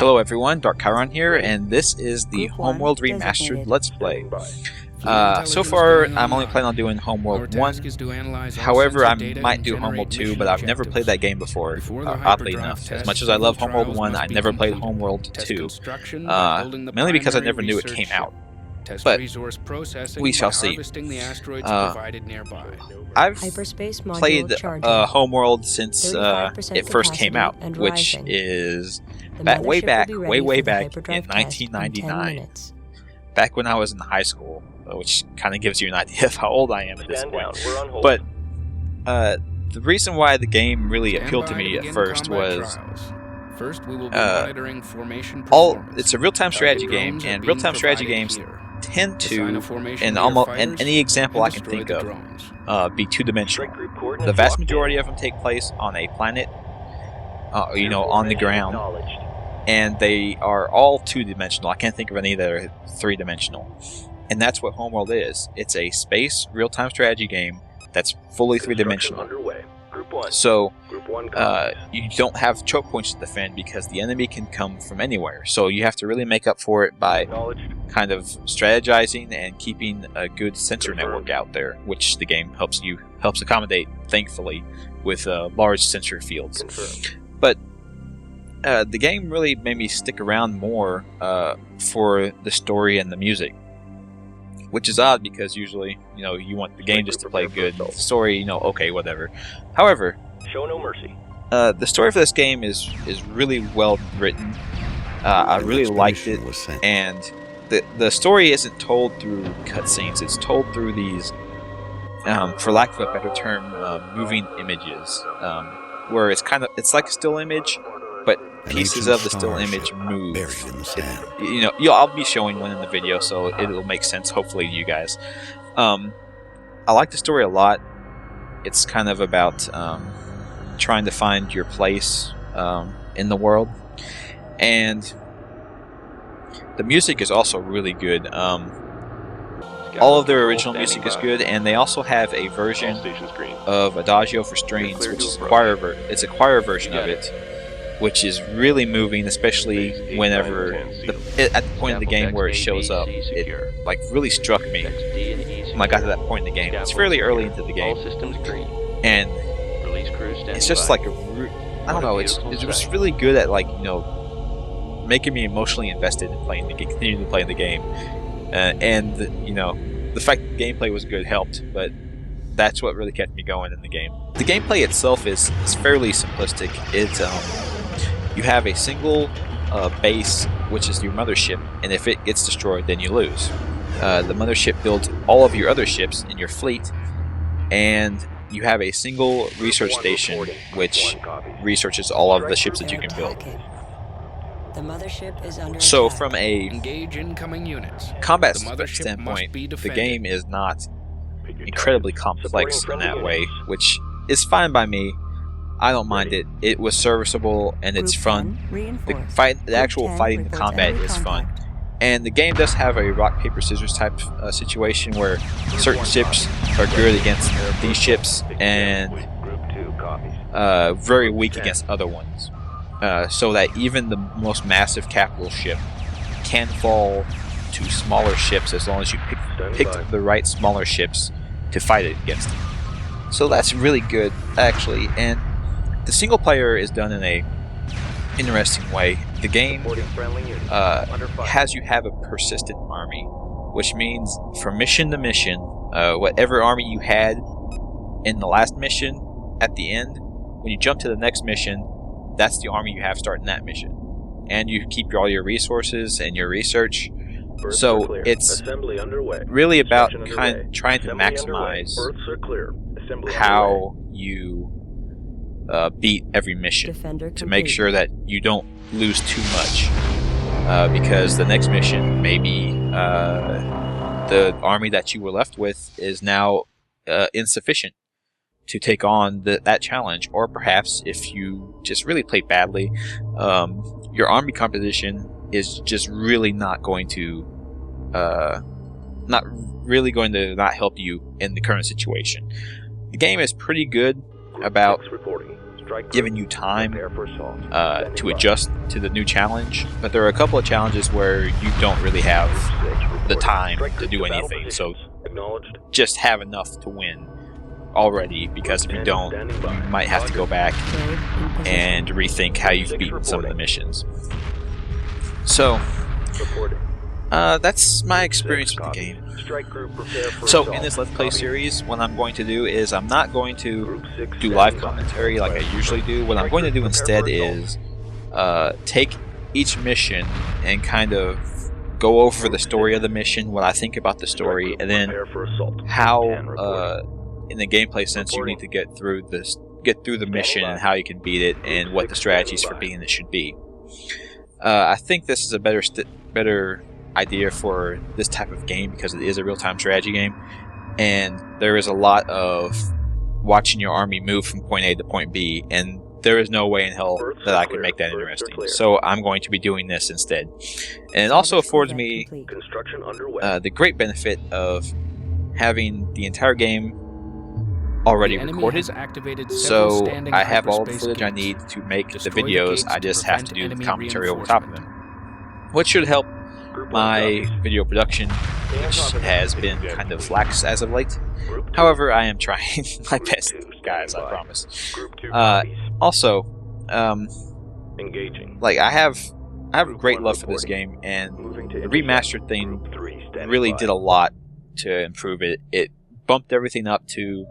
Hello everyone, DarkChiron here, and this is the Homeworld Remastered Let's Play. So far, I'm only planning on doing Homeworld 1, however, I might do Homeworld 2, but I've never played that game before, oddly enough. As much as I love Homeworld 1, I never played Homeworld 2, mainly because I never knew it came out. But we shall see. I've played Homeworld since it first came out, which is way back in 1999, back when I was in high school, which kind of gives you an idea of how old I am at this point. But the reason why the game really appealed to me at first was it's a real-time strategy game, and real-time strategy games tend to, in any example I can think of, be two-dimensional. The vast majority of them take place on a planet, on the ground, and they are all two-dimensional. I can't think of any that are three-dimensional. And that's what Homeworld is. It's a space real-time strategy game that's fully three-dimensional. So you don't have choke points to defend because the enemy can come from anywhere. So you have to really make up for it by kind of strategizing and keeping a good sensor network out there, which the game helps accommodate, thankfully, with large sensor fields. But the game really made me stick around more for the story and the music, which is odd because usually, you want the game just to play good. The story, okay, whatever. However, show no mercy. The story for this game is really well written. I really liked it, and the story isn't told through cutscenes. It's told through these, for lack of a better term, moving images, where it's like a still image, but pieces of the still image move. I'll be showing one in the video, so it'll make sense, hopefully, to you guys. I like the story a lot. It's kind of about trying to find your place in the world, and the music is also really good. All of their original music is good, and they also have a version of Adagio for Strings, which is it's a choir version of it, which is really moving, especially whenever at the point of the game where it shows up. It really struck me when I got to that point in the game. It's fairly early into the game, and it's just like I don't know. It was really good at making me emotionally invested in continuing to play the game, and the fact that the gameplay was good helped, but that's what really kept me going in the game. The gameplay itself is fairly simplistic. You have a single base, which is your mothership, and if it gets destroyed, then you lose. The mothership builds all of your other ships in your fleet, and you have a single research station, which researches all of the ships that you can build. So from a combat standpoint, the game is not incredibly complex in that way, which is fine by me. I don't mind it. It was serviceable and it's fun. The actual fighting, the combat is fun. And the game does have a rock, paper, scissors type situation where certain ships are good against these ships and very weak against other ones. So that even the most massive capital ship can fall to smaller ships as long as you picked the right smaller ships to fight it against them. So that's really good, actually. And the single player is done in a interesting way. The game has you have a persistent army, which means from mission to mission, whatever army you had in the last mission, at the end, when you jump to the next mission, that's the army you have starting that mission. And you keep all your resources and your research. So it's really about trying to maximize how you beat every mission to make sure that you don't lose too much, because the next mission maybe the army that you were left with is now insufficient to take on that challenge, or perhaps if you just really play badly, your army composition is just really not going to not help you in the current situation. The game is pretty good about giving you time to adjust to the new challenge, but there are a couple of challenges where you don't really have the time to do anything, so just have enough to win already, because if you don't, you might have to go back and rethink how you've beaten some of the missions. So that's my experience with the game. So in this Let's Play series, what I'm going to do is I'm not going to do live commentary like I usually do. What I'm going to do instead is take each mission and kind of go over the story of the mission, what I think about the story, and then how in the gameplay sense you need to get through the mission and how you can beat it and what the strategies for beating it should be. I think this is a better idea for this type of game because it is a real-time strategy game, and there is a lot of watching your army move from point A to point B, and there is no way in hell that I could make that interesting. So I'm going to be doing this instead. And it also affords me the great benefit of having the entire game already recorded, so I have all the footage I need to make the videos. I just have to do the commentary over top of them, which should help my video production, which has been kind of lax as of late. However, I am trying my best, guys, I promise. Also, like I have great love for this game, and the remastered thing really did a lot to improve it. It bumped everything up to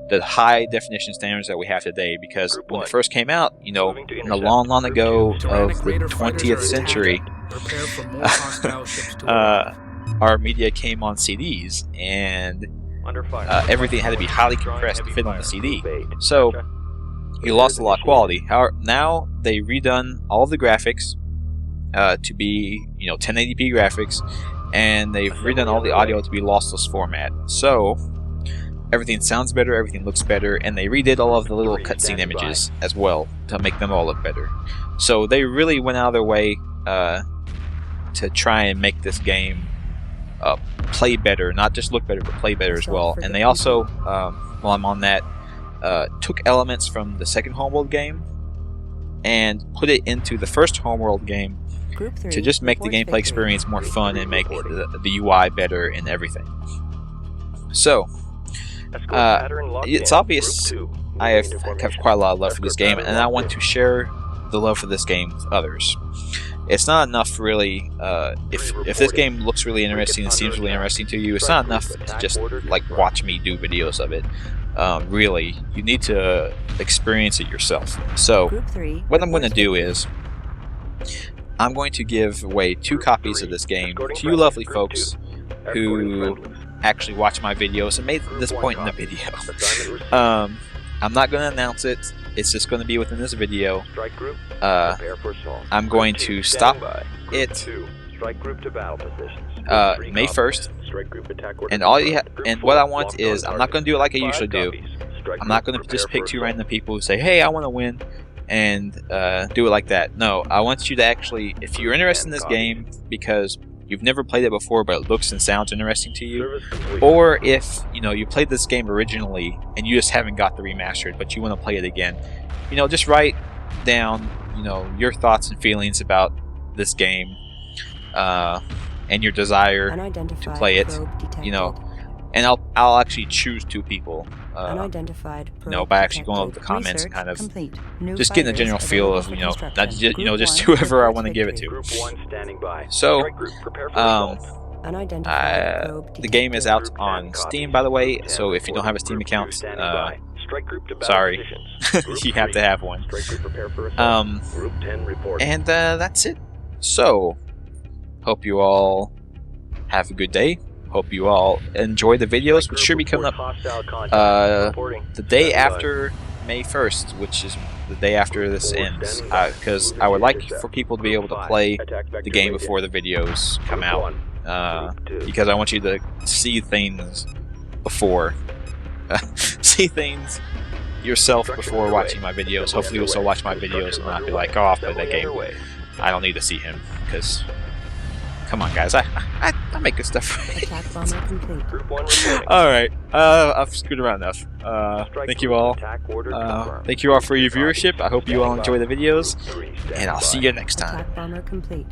the high definition standards that we have today, because when it first came out, you know, in the long ago of the 20th century, our media came on CDs, and everything had to be highly compressed to fit on the CD. So you lost a lot of quality. However, now they've redone all of the graphics to be, 1080p graphics, and they've redone all the audio to be lossless format. So everything sounds better, everything looks better, and they redid all of the little cutscene images as well to make them all look better. So they really went out of their way to try and make this game play better, not just look better, but play better as well. And they also, while I'm on that, took elements from the second Homeworld game and put it into the first Homeworld game to just make the gameplay experience more fun and make the UI better and everything. So it's obvious I have quite a lot of love for this game, and I want to share the love for this game with others. It's not enough, really, if this game looks really interesting and seems really interesting to you, it's not enough to just like watch me do videos of it. Really, you need to experience it yourself. So what I'm going to do is I'm going to give away 2 copies of this game to you lovely folks who actually watch my videos and made this point in the video. I'm not going to announce it. It's just going to be within this video. I'm going to stop it May 1st. And what I want is, I'm not going to do it like I usually do. I'm not going to just pick 2 random people who say, hey, I want to win, and do it like that. No, I want you to actually, if you're interested in this game because you've never played it before but it looks and sounds interesting to you, or if you played this game originally and you just haven't got the remastered but you want to play it again, just write down your thoughts and feelings about this game and your desire to play it, and I'll actually choose 2 people by actually going over the comments and kind of just getting a general feel of not just whoever I want to give it to. So the game is out on Steam, by the way, so if you don't have a Steam account, sorry, you have to have one. And that's it. So hope you all have a good day. Hope you all enjoy the videos, which should be coming up the day after May 1st, which is the day after this ends, because I would like for people to be able to play the game before the videos come out, because I want you to see things before, see things yourself before watching my videos. Hopefully you'll still watch my videos and not be like, oh, I'll play that game. I don't need to see him, because Come on, guys. I make good stuff. Attack bomber complete. Alright, I've screwed around enough. Thank you all. Thank you all for your viewership. I hope you all enjoy the videos, and I'll see you next time. Attack bomber complete.